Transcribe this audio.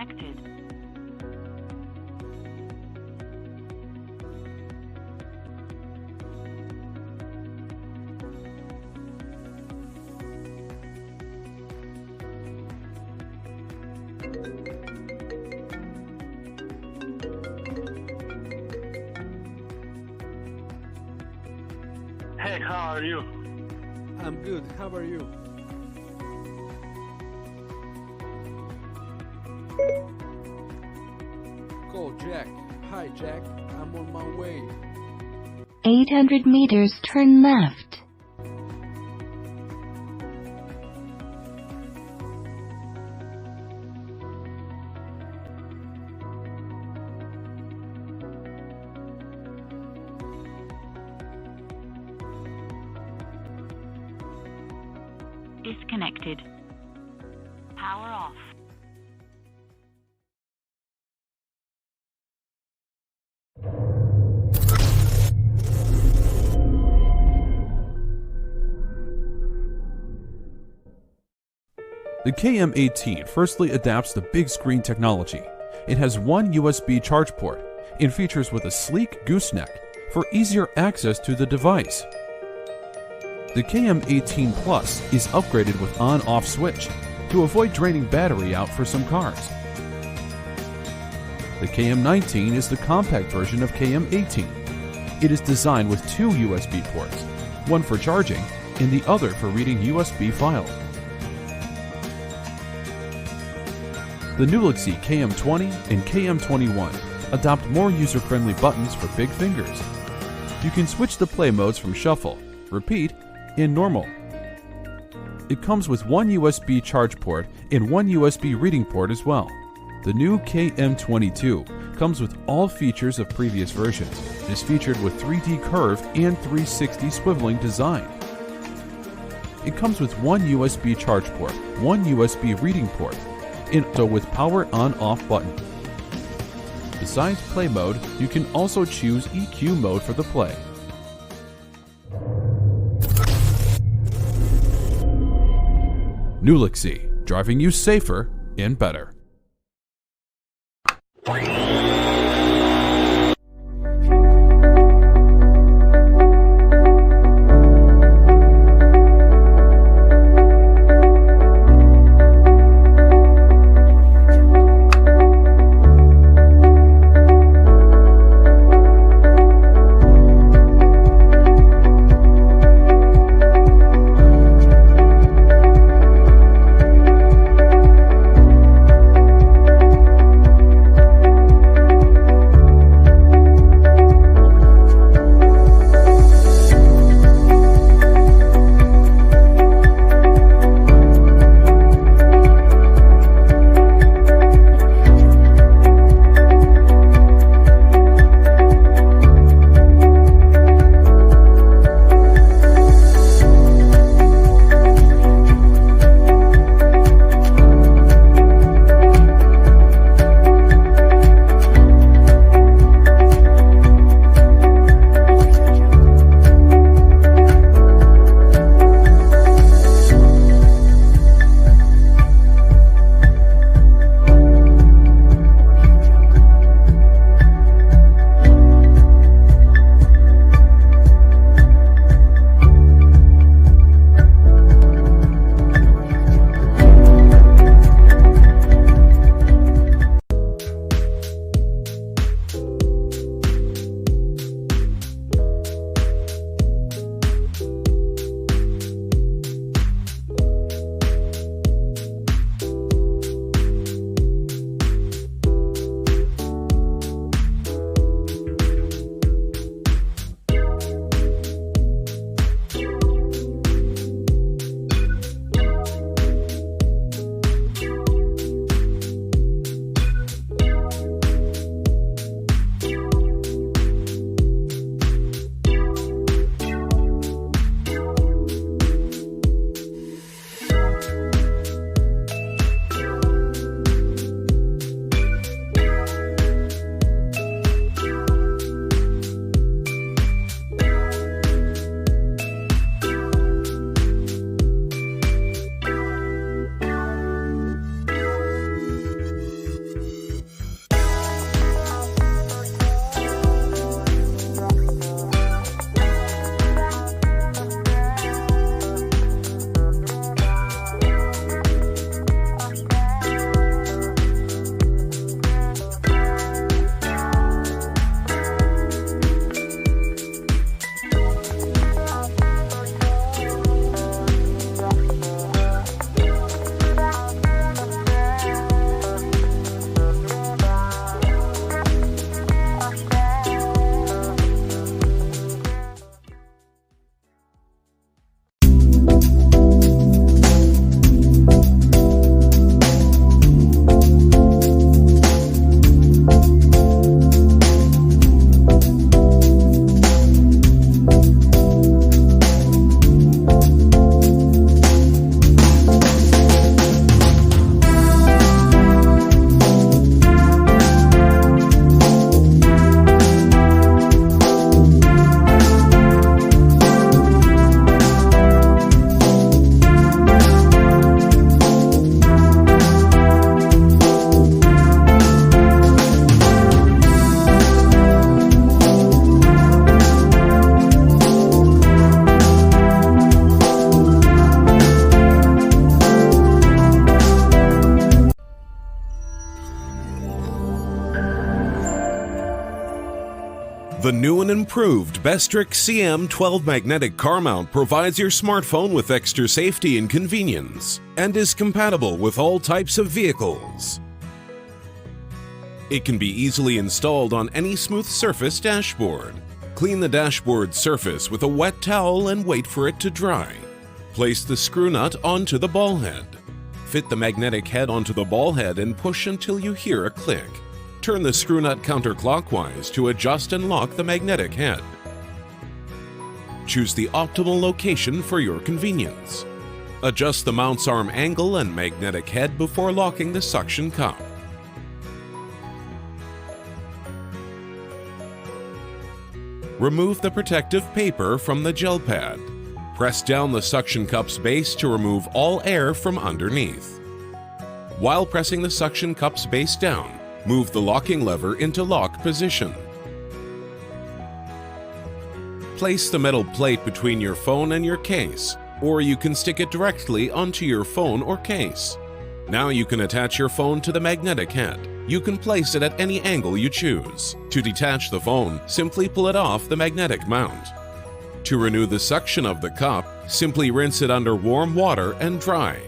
Disconnected. Hey, how are you? I'm good. How are you? Call Jack. Hi, Jack. I'm on my way. 800 meters, turn left. Disconnected. Power off. The KM18 firstly adapts the big screen technology. It has one USB charge port and features with a sleek gooseneck for easier access to the device. The KM18 Plus is upgraded with on-off switch to avoid draining battery out for some cars. The KM19 is the compact version of KM18. It is designed with two USB ports, one for charging and the other for reading USB files. The Nulaxy KM20 and KM21 adopt more user-friendly buttons for big fingers. You can switch the play modes from shuffle, repeat, and normal. It comes with one USB charge port and one USB reading port as well. The new KM22 comes with all features of previous versions. It is featured with 3D curve and 360 swiveling design. It comes with one USB charge port, one USB reading port, and also with power on-off button. Besides play mode, you can also choose EQ mode for the play. Nulaxy, driving you safer and better. The new and improved Bestrix CM12 magnetic car mount provides your smartphone with extra safety and convenience and is compatible with all types of vehicles. It can be easily installed on any smooth surface dashboard. Clean the dashboard surface with a wet towel and wait for it to dry. Place the screw nut onto the ball head. Fit the magnetic head onto the ball head and push until you hear a click. Turn the screw nut counterclockwise to adjust and lock the magnetic head. Choose the optimal location for your convenience. Adjust the mount's arm angle and magnetic head before locking the suction cup. Remove the protective paper from the gel pad. Press down the suction cup's base to remove all air from underneath. While pressing the suction cup's base down, move the locking lever into lock position. Place the metal plate between your phone and your case, or you can stick it directly onto your phone or case. Now you can attach your phone to the magnetic head. You can place it at any angle you choose. To detach the phone, simply pull it off the magnetic mount. To renew the suction of the cup, simply rinse it under warm water and dry.